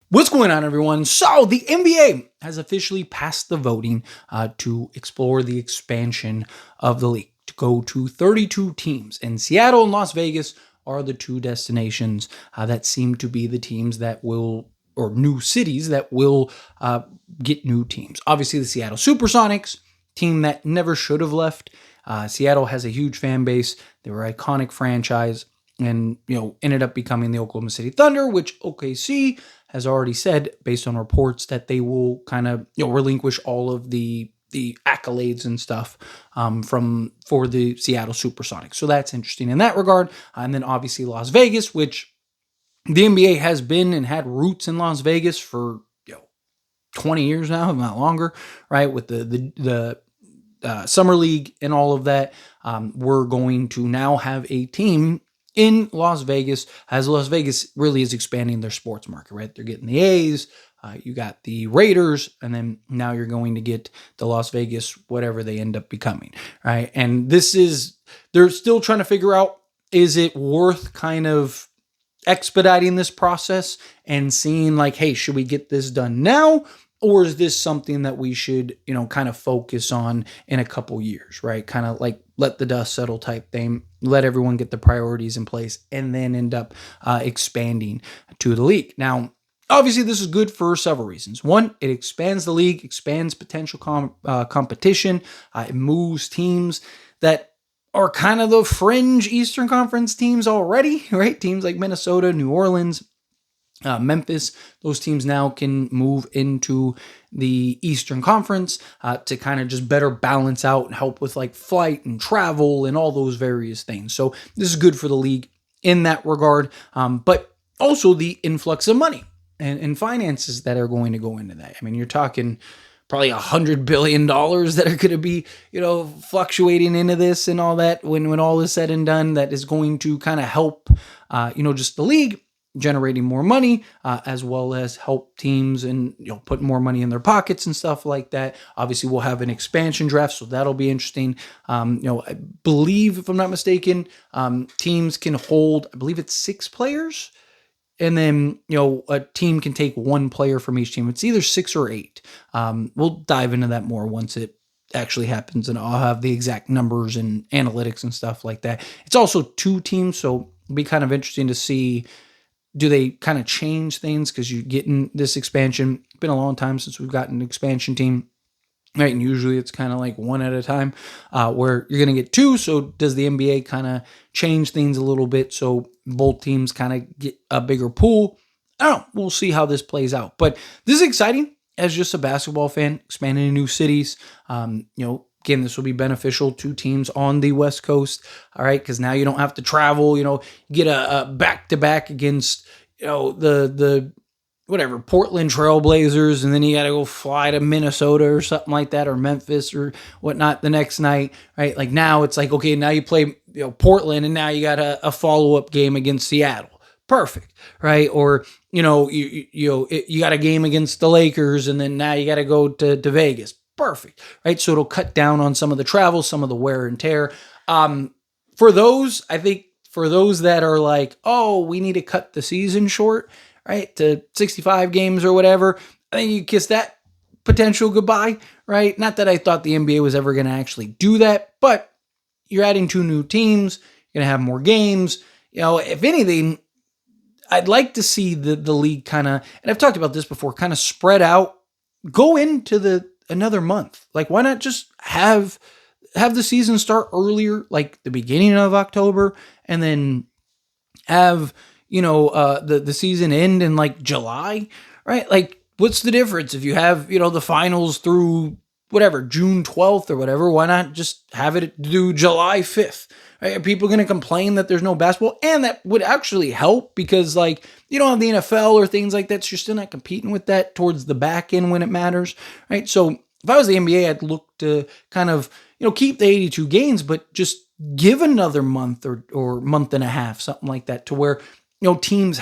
What's going on, everyone? So the NBA has officially passed the voting to explore the expansion of the league to go to 32 teams. And Seattle and Las Vegas are the two destinations that seem to be the teams that will, or new cities that will get new teams. Obviously, the Seattle Supersonics, team that never should have left. Seattle has a huge fan base. They were an iconic franchise and, ended up becoming the Oklahoma City Thunder, which OKC has already said, based on reports, that they will kind of relinquish all of the accolades and stuff for the Seattle Supersonics. So that's interesting in that regard. And then obviously Las Vegas, which the NBA has been and had roots in Las Vegas for 20 years now, if not longer, right? With the summer league and all of that, we're going to now have a team in Las Vegas, as Las Vegas really is expanding their sports market, right? They're getting the A's, you got the Raiders, and then now you're going to get the Las Vegas, whatever they end up becoming, right? And they're still trying to figure out, is it worth kind of expediting this process and seeing like, hey, should we get this done now? Or is this something that we should, kind of focus on in a couple years, right? Kind of like let the dust settle type thing, let everyone get the priorities in place, and then end up expanding to the league. Now, obviously, this is good for several reasons. One, it expands the league, expands potential competition. It moves teams that are kind of the fringe Eastern Conference teams already, right? Teams like Minnesota, New Orleans, Memphis, those teams now can move into the Eastern Conference to kind of just better balance out and help with like flight and travel and all those various things. So this is good for the league in that regard, but also the influx of money and finances that are going to go into that. I mean, you're talking probably $100 billion that are going to be, fluctuating into this and all that when all is said and done, that is going to kind of help, just the league generating more money, as well as help teams and put more money in their pockets and stuff like that. Obviously, we'll have an expansion draft, so that'll be interesting. I believe, if I'm not mistaken, teams can hold, I believe it's 6 players, and then a team can take 1 player from each team. It's either 6 or 8. We'll dive into that more once it actually happens, and I'll have the exact numbers and analytics and stuff like that. It's also 2 teams, so it'll be kind of interesting to see. Do they kind of change things because you get in this expansion? It's been a long time since we've gotten an expansion team, right? And usually it's kind of like 1 at a time, where you're going to get 2. So does the NBA kind of change things a little bit so both teams kind of get a bigger pool? I don't know. We'll see how this plays out. But this is exciting as just a basketball fan, expanding to new cities. Again, this will be beneficial to teams on the West Coast, all right, because now you don't have to travel, get a back-to-back against, the Portland Trailblazers, and then you got to go fly to Minnesota or something like that, or Memphis or whatnot the next night, right? Like now it's like, okay, now you play, Portland, and now you got a follow-up game against Seattle. Perfect, right? Or, you got a game against the Lakers, and then now you got to go to Vegas. Perfect, right? So it'll cut down on some of the travel, some of the wear and tear. For those that are like, oh, we need to cut the season short, right, to 65 games or whatever, I think you kiss that potential goodbye, right? Not that I thought the NBA was ever going to actually do that, but you're adding 2 new teams, you're going to have more games. If anything, I'd like to see the league kind of, and I've talked about this before, kind of spread out, go into another month. Like, why not just have the season start earlier, like the beginning of October, and then have, the season end in like July, right? Like, what's the difference if you have, the finals through whatever, June 12th or whatever? Why not just have it do July 5th? Right? Are people going to complain that there's no basketball? And that would actually help because, like, you don't have the NFL or things like that, so you're still not competing with that towards the back end when it matters, right? So if I was the NBA, I'd look to kind of, keep the 82 games, but just give another month or month and a half, something like that, to where, teams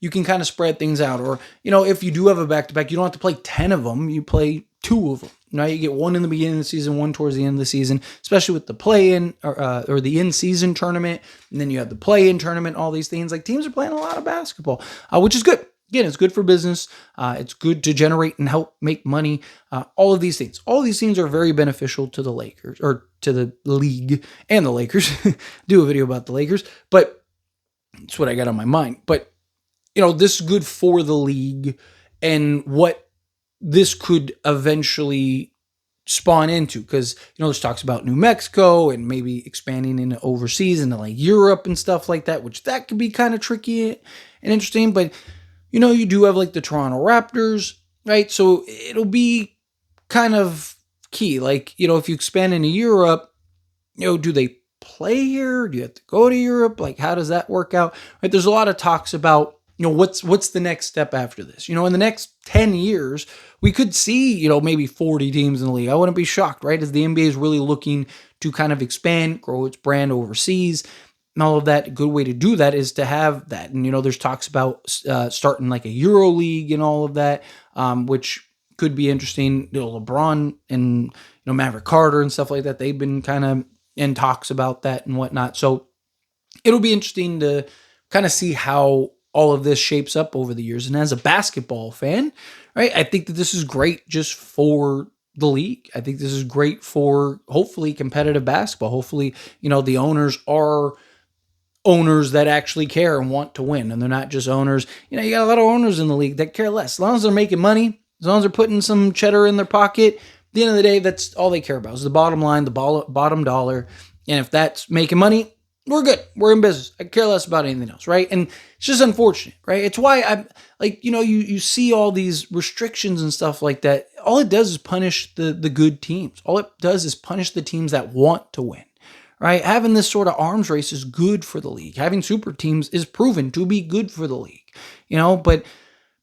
you can kind of spread things out. Or, if you do have a back-to-back, you don't have to play 10 of them, you play 2 of them. Now you get 1 in the beginning of the season, 1 towards the end of the season, especially with the play-in or the in-season tournament, and then you have the play-in tournament, all these things. Like, teams are playing a lot of basketball, which is good. again, it's good for business. It's good to generate and help make money. All of these things. All of these things are very beneficial to the Lakers, or to the league and the Lakers. Do a video about the Lakers, but it's what I got on my mind. But, this is good for the league and what this could eventually spawn into, because there's talks about New Mexico and maybe expanding into overseas into like Europe and stuff like that, which that could be kind of tricky and interesting. But you do have like the Toronto Raptors, right? So it'll be kind of key. Like, if you expand into Europe, do they play here? Do you have to go to Europe? Like, how does that work out? Right? There's a lot of talks about what's the next step after this? In the next 10 years, we could see, maybe 40 teams in the league. I wouldn't be shocked, right? As the NBA is really looking to kind of expand, grow its brand overseas and all of that. A good way to do that is to have that. And, there's talks about starting like a Euro League and all of that, which could be interesting. LeBron and, Maverick Carter and stuff like that, they've been kind of in talks about that and whatnot. So it'll be interesting to kind of see how all of this shapes up over the years. And as a basketball fan, right, I think that this is great just for the league. I think this is great for hopefully competitive basketball. Hopefully, the owners are owners that actually care and want to win. And they're not just owners. You got a lot of owners in the league that care less. As long as they're making money, as long as they're putting some cheddar in their pocket, at the end of the day, that's all they care about is the bottom line, the bottom dollar. And if that's making money, we're good. We're in business. I care less about anything else, right? And it's just unfortunate, right? It's why I'm like, you see all these restrictions and stuff like that. All it does is punish the good teams. All it does is punish the teams that want to win, right? Having this sort of arms race is good for the league. Having super teams is proven to be good for the league, but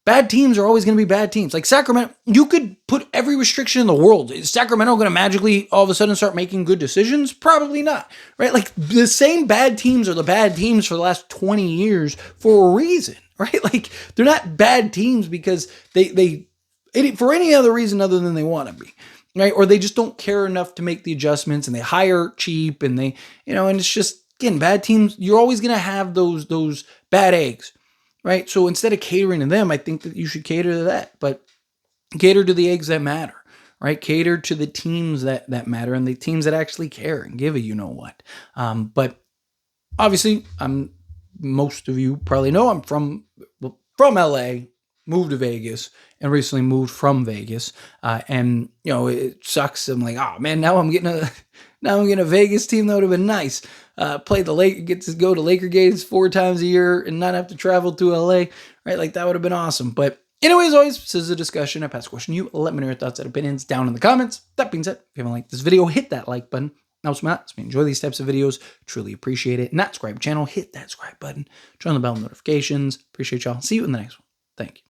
bad teams are always going to be bad teams. Like Sacramento, you could put every restriction in the world. Is Sacramento going to magically all of a sudden start making good decisions? Probably not, right? Like the same bad teams are the bad teams for the last 20 years for a reason, right? Like they're not bad teams because they for any other reason other than they want to be, right? Or they just don't care enough to make the adjustments and they hire cheap and they, and it's just, again, bad teams. You're always going to have those bad eggs. Right. So instead of catering to them, I think that you should cater to that, but cater to the eggs that matter, right? Cater to the teams that matter and the teams that actually care and give a what. But obviously, most of you probably know I'm from LA, moved to Vegas, and recently moved from Vegas. And it sucks. I'm like, oh man, now I'm getting a Vegas team. That would have been nice. Play the Lake, get to go to Laker games 4 times a year and not have to travel to LA, right? Like that would have been awesome. But anyways, always, this is a discussion. I pass a question to you. Let me know your thoughts and opinions down in the comments. That being said, if you haven't liked this video, hit that like button. Helps me out. Helps me enjoy these types of videos. Truly appreciate it. Not subscribe to the channel, hit that subscribe button. Turn on the bell notifications. Appreciate y'all. See you in the next one. Thank you.